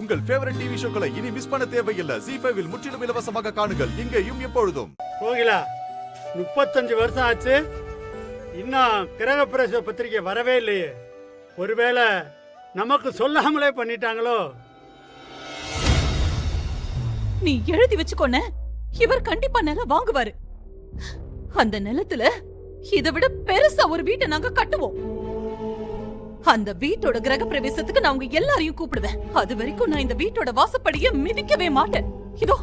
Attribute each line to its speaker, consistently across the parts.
Speaker 1: உங்கள் favourite TV ஷோக்களை இனி miss பண்ண தேவையில்லை. ZEE5 இல் முற்றிலும் இலவசமாக காணுங்கள், இங்கேயும் எப்பொழுதும்.
Speaker 2: கோகிலா, 35 வருஷம் ஆச்சு, இன்னும் கிரகப்பிரவேச பத்திரிகை வரவே இல்லையே. ஒருவேளை நமக்கு சொல்லாமலே பண்ணிட்டாங்களோ?
Speaker 3: நீ எழுதி வச்சுக்கோன, இவர் கண்டிப்பா நிலம் வாங்குவாரு. அந்த நிலத்துல இதை விட பெருசா ஒரு வீட்டை நாங்க கட்டுவோம். அந்த வீட்டோட கிரக பிரவேசத்துக்கு நான் உங்க எல்லாரையும் கூப்பிடுவேன். அது வரைக்கும் நான் இந்த வீட்டோட வாசப்படியை மிதிக்கவே மாட்டேன். இதோ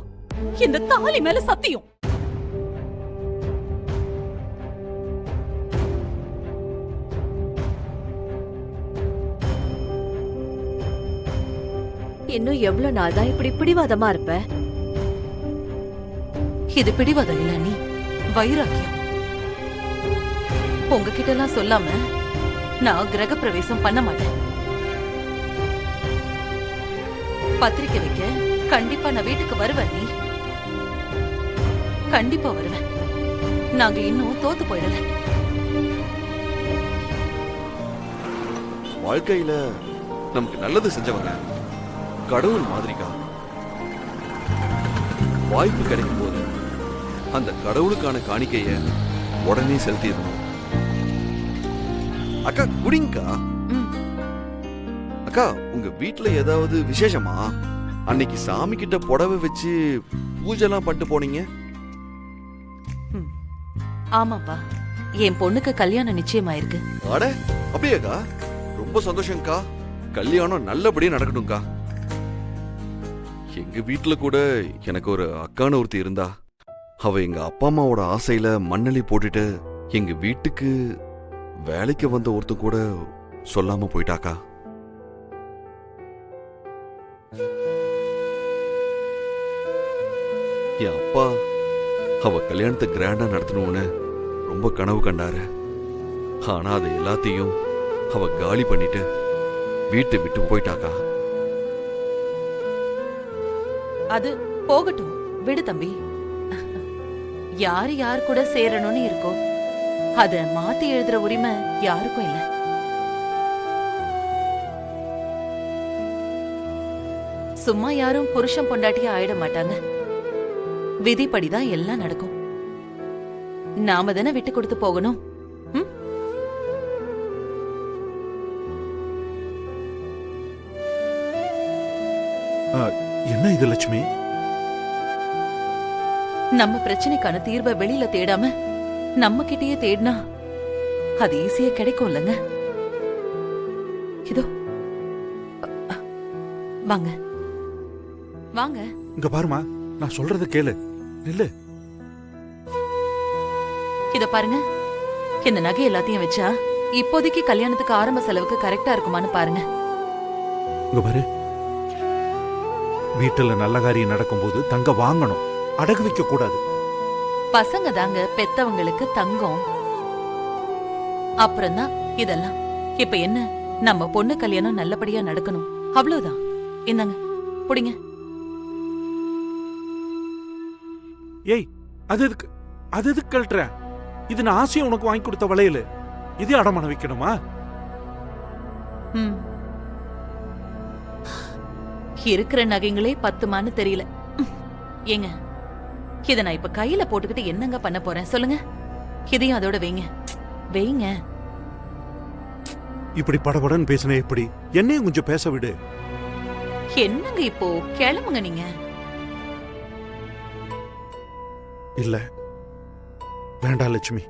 Speaker 3: இந்த தாலி மேல சத்தியம்.
Speaker 4: இன்னும் எவ்வளவு நாள் தான் இப்படி பிடிவாதமா இருப்ப?
Speaker 3: இது பிடிவாதம் இல்ல, நீ வைராக்கியம். உங்ககிட்ட எல்லாம் சொல்லாம நான் கிரக பிரவேசம் பண்ண மாட்டேன். பத்திரிக்கை வைக்க கண்டிப்பா நான் வீட்டுக்கு வருவேன். நீ கண்டிப்பா வருவேன். நாங்க இன்னும் தோத்து போயிடல.
Speaker 5: வாழ்க்கையில நமக்கு நல்லது செஞ்சவங்க கடவுள் மாதிரிக்கா. வாய்ப்பு கிடைக்கும் போது அந்த கடவுளுக்கான காணிக்கைய உடனே செலுத்திடணும். அக்கா குடிங்கக்கா. அக்கா, உங்க வீட்டுல ஏதாவது விசேஷமா? அன்னைக்கு சாமி கிட்ட புடவை வச்சு பூஜைலாம் பண்ணிட்டு போனீங்க.
Speaker 3: ஆமாப்பா, என் பொண்ணுக்கு கல்யாணம் நிச்சயமாயிருக்கு.
Speaker 5: அட அப்படியாக்கா? ரொம்ப சந்தோஷம்க்கா. கல்யாணம் நல்லபடியா நடக்கணும்க்கா. எங்க வீட்டுல கூட எனக்கு ஒரு அக்கான ஒருத்தி இருந்தா. அவ எங்க அப்பா அம்மாவோட ஆசையில மண்ணலி போட்டுட்டு எங்க வீட்டுக்கு வேலைக்கு வந்த ஒருத்தன் கூட சொல்லாம போயிட்டாக்கா. என் அப்பா அவ கல்யாணத்தை கிராண்டா நடத்தணும்னு ரொம்ப கனவு கண்டாரு. ஆனா அது எல்லாத்தையும் அவ காலி பண்ணிட்டு வீட்டை விட்டு போயிட்டாக்கா.
Speaker 3: அது போகட்டும், விடு தம்பி. யாரு யார் கூட சேரணும்னு இருக்கோ அத மாத்தி எழுதுற உரிமை யாருக்கும் இல்ல. சும்மா யாரும் புருஷன் பொண்டாட்டியா ஆயிட மாட்டாங்க. விதிப்படிதான் எல்லாம் நடக்கும். நாம தானே விட்டு கொடுத்து போகணும்.
Speaker 6: என்ன இது லட்சுமி?
Speaker 3: நம்ம பிரச்சனைக்கான தீர்வை வெளியில தேடாம நம்ம கிட்டயே தேடினா அது ஈஸியா கிடைக்கும் இல்லங்க. இதோ வாங்க வாங்க.
Speaker 6: இங்க பாருமா, நான் சொல்றத கேளு. நில்லு.
Speaker 3: இத பாருங்க, இந்த நகை எல்லாத்தையும் வச்சா இப்போதைக்கு கல்யாணத்துக்கு ஆரம்ப செலவுக்கு கரெக்டா இருக்குமான்னு பாருங்க.
Speaker 6: இங்க பாரு, வீட்டுல நல்ல காரியம் நடக்கும்போது தங்க வாங்கணும், அடகு வைக்க கூடாது.
Speaker 3: பசங்க தாங்க பெத்தவங்களுக்கு தங்கம். அப்புறம்தான் இதெல்லாம். இப்ப என்ன, நம்ம பொண்ணு கல்யாணம் நல்லபடியா நடக்கணும், அவ்வளவுதான். இந்தாங்க புடிங்க.
Speaker 6: ஏய், அது எதுக்கு கழட்டுற? இது நான் ஆசையா உனக்கு வாங்கி கொடுத்த வளையல். இதே அடமான வைக்கணுமா?
Speaker 3: இருக்கிற நகைங்களே 10 தெரியல. ஏங்க, இத நான் இப்ப கையில போட்டுக்கிட்டு என்னங்க பண்ண போறேன் சொல்லுங்க? இதையும் அதோட வைங்க வைங்க.
Speaker 6: இப்படி படபடன்னு பேசின எப்படி? என்னையும் கொஞ்சம் பேச விடு.
Speaker 3: என்னங்க இப்போ கிளம்புங்க நீங்க.
Speaker 6: இல்ல வேண்டாம் லட்சுமி.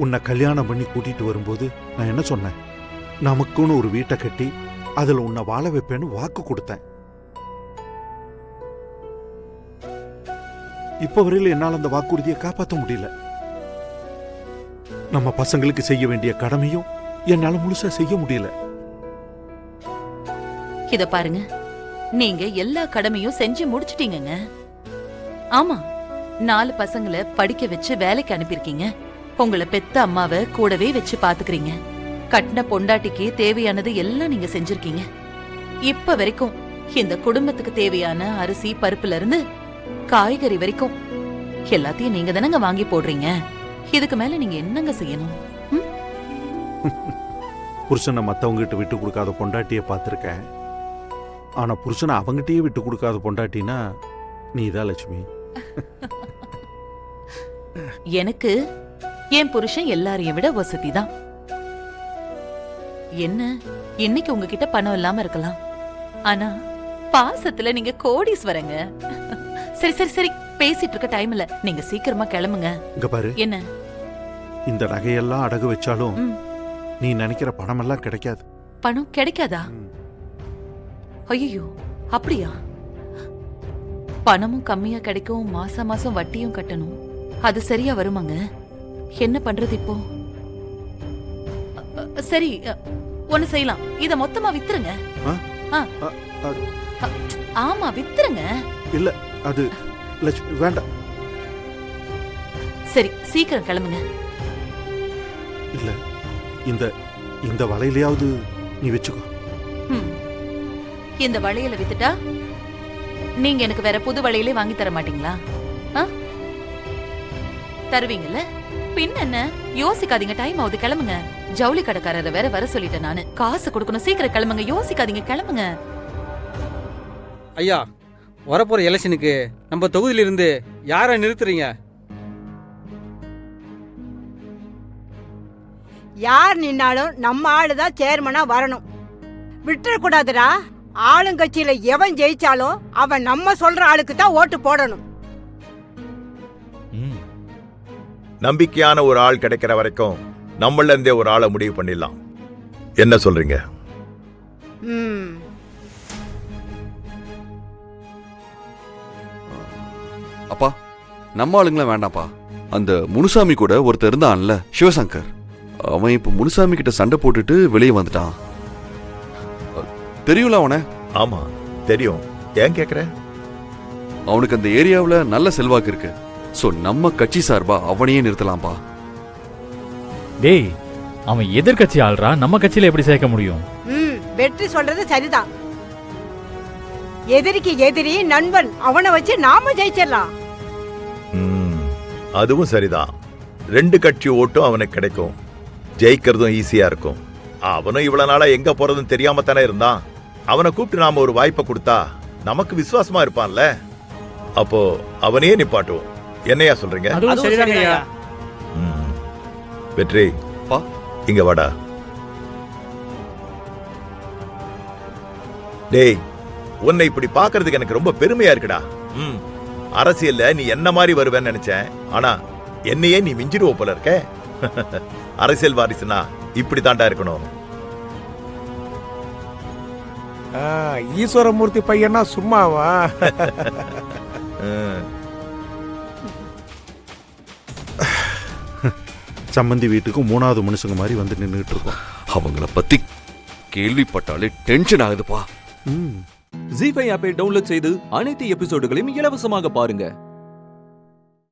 Speaker 6: உன்னை கல்யாணம் பண்ணி கூட்டிட்டு வரும்போது நான் என்ன சொன்னேன்? நமக்குன்னு ஒரு வீட்டை கட்டி அதுல உன்னை வாழ வைப்பேன்னு வாக்கு கொடுத்தேன். இப்ப வரையில என்னால அந்த வாக்குறுதியை காப்பாற்ற முடியல. நம்ம பசங்களுக்கு செய்ய வேண்டிய கடமையும் என்னால முழுசா செய்ய முடியல.
Speaker 3: இத பாருங்க, நீங்க எல்லா கடமையும் செஞ்சு முடிச்சிட்டீங்க. ஆமா, 4 பசங்களை படிக்க வச்சு வேலைக்கு அனுப்பியிருக்கீங்க. உங்களை பெத்த அம்மாவை கூடவே வச்சு பாத்துக்கிறீங்க. கட்டின பொண்டாட்டிக்கு தேவையானது எல்லாம் நீங்க செஞ்சிருக்கீங்க. இப்ப வரைக்கும் இந்த குடும்பத்துக்கு தேவையான அரிசி பருப்புல இருந்து காய்கறி வரைக்கும் எல்லாத்தையும் நீங்க தானங்க வாங்கி போடுறீங்க. இதுக்கு மேல நீங்க என்னங்க செய்யணும்?
Speaker 6: புருஷனை மற்றவங்ககிட்ட விட்டு கொடுக்காத பொண்டாட்டியை பார்த்துருக்கேன். ஆனால் புருஷனை அவங்ககிட்டயே விட்டு கொடுக்காத பொண்டாட்டினா நீதான் லட்சுமி.
Speaker 3: எனக்கு என் புருஷன் எல்லாரையும் விட வசதி தான். என்ன இன்னைக்கு உங்ககிட்ட பணம் இல்லாம இருக்கலாம், ஆனா பாசத்துல நீங்க கோடீஸ்வரங்க. சரி சரி சரி, பேசிட்டு இருக்க டைம் இல்ல, நீங்க சீக்கிரமா கிளம்புங்க.
Speaker 6: இங்க பாரு,
Speaker 3: என்ன
Speaker 6: இந்த நகையெல்லாம் அடகு வச்சாலும்
Speaker 3: ம்.
Speaker 6: நீ நினைக்கிற பணமெல்லாம் கிடைக்காது.
Speaker 3: பணம் கிடைக்காதா? ஐயோ, அப்படியா? பணமும் கம்மியா கிடைக்கும், மாசம் மாசம் வட்டியும் கட்டணும். அது சரியா வருமாங்க? என்ன பண்றது இப்போ? சரி, ஒண்ணு செய்யலாம். இத மொத்தமா வித்துருங்க.
Speaker 6: ஆ?
Speaker 3: ஆ.
Speaker 6: அ,
Speaker 3: ஆமா, வித்துருங்க.
Speaker 6: இல்ல அது லட்சுமி வேண்டாம்.
Speaker 3: சரி, சீக்கிரம் கிளம்புங்க.
Speaker 6: இல்ல இந்த இந்த வலையிலையாவது நீ வச்சுக்கோ.
Speaker 3: ம். இந்த வளையல வித்துட்டா நீங்க எனக்கு வேற புது வளையலே வாங்கி தர மாட்டீங்களா? ஆ? தருவீங்கல்ல? பின்ன என்ன, யோசிக்காதீங்க, டைம் ஆகுது, கிளம்புங்க. ஜவுளி கடைக்காரரை வேற வர சொல்லிட்டேன் நானு. காசு கொடுக்கணும், சீக்கிரம் கிளம்புங்க, யோசிக்காதீங்க, கிளம்புங்க.
Speaker 7: ஐயா, வரப்போற எலெக்ஷனுக்கு நம்ம தொகுதியிலிருந்து யாரை நிறுத்துறீங்க?
Speaker 8: யார் நின்னாலும் நம்ம ஆளுதான் சேர்மனா வரணும். விட்டுறக்கூடாதுடா. ஆளுங்கட்சியில எவன் ஜெயிச்சாலும் அவன் நம்ம சொல்ற ஆளுக்கு தான் ஓட்டு போடணும்.
Speaker 1: நம்பிக்கையான ஒரு ஆள் கிடைக்கிற வரைக்கும் நம்மள இருந்தே ஒரு ஆளை முடிவு பண்ணிடலாம். என்ன சொல்றீங்க?
Speaker 8: ம்.
Speaker 5: அப்பா, நம்ம ஆளுங்கள வேண்டாம்ப்பா. அந்த முனுசாமி கூட ஒருத்தர் இருந்தான்ல, சிவசங்கர். அவன் இப்ப முனுசாமி கிட்ட சண்டை போட்டுட்டு வெளியே வந்துட்டான். தெரியும்ல அவனை?
Speaker 1: ஆமா தெரியும். ஏன் கேக்குற?
Speaker 5: அவனுக்கு அந்த ஏரியாவுல நல்ல செல்வாக்கு இருக்கு. சோ நம்ம கட்சி சார்பா அவனையே நிறுத்தலாம்பா.
Speaker 9: டேய், அவன் எதிர்கட்சி ஆள்றா, நம்ம கட்சியில எப்படி சேர்க்க முடியும்?
Speaker 8: வெற்றி சொல்றது சரிதான். எதிரிக்கு எதிரி நண்பன், அவனை வச்சு நாம ஜெயிச்சிடலாம்.
Speaker 1: அதுவும் சரிதான். 2 கட்சி ஓட்டும் அவனுக்கு கிடைக்கும். ஜெயிக்கிறதும் ஈஸியா இருக்கும். அவனும் இவ்வளவு நாளா எங்க போறதுன்னு தெரியாம தானே இருந்தான். அவனை கூப்பிட்டு நாம ஒரு வாய்ப்பை கொடுத்தா நமக்கு விசுவாசமா இருப்பான்ல. அப்போ அவனையே நிப்பாட்டுவோம். என்னையா சொல்றீங்க?
Speaker 7: அதுவும் சரிதாங்க ஐயா.
Speaker 1: வெற்றி,
Speaker 5: பா,
Speaker 1: இங்க வாடா. டேய், உன்னை இப்படி பாக்குறதுக்கு எனக்கு ரொம்ப பெருமையா இருக்குடா. அரசியல்ல நீ என்ன மாதிரி வருவேன்னு நினைச்சேன். ஆனா என்னையே நீ மிஞ்சிடுவ போல இருக்க. அரசியல் வாரிசுனா இப்படி தாண்டா இருக்கணும்.
Speaker 10: ஈஸ்வரமூர்த்தி பையனா சும்மாவா?
Speaker 6: சம்பந்தி வீட்டுக்கு 3வது மனுஷங்க மாதிரி வந்து நின்றுட்டு இருக்கோம்.
Speaker 5: அவங்கள பத்தி கேள்விப்பட்டாலே டென்ஷன் ஆகுதுப்பா.
Speaker 11: ஜீ5 ஆப்பை டவுன்லோட் செய்து அனைத்து எபிசோடுகளையும் இலவசமாக பாருங்க.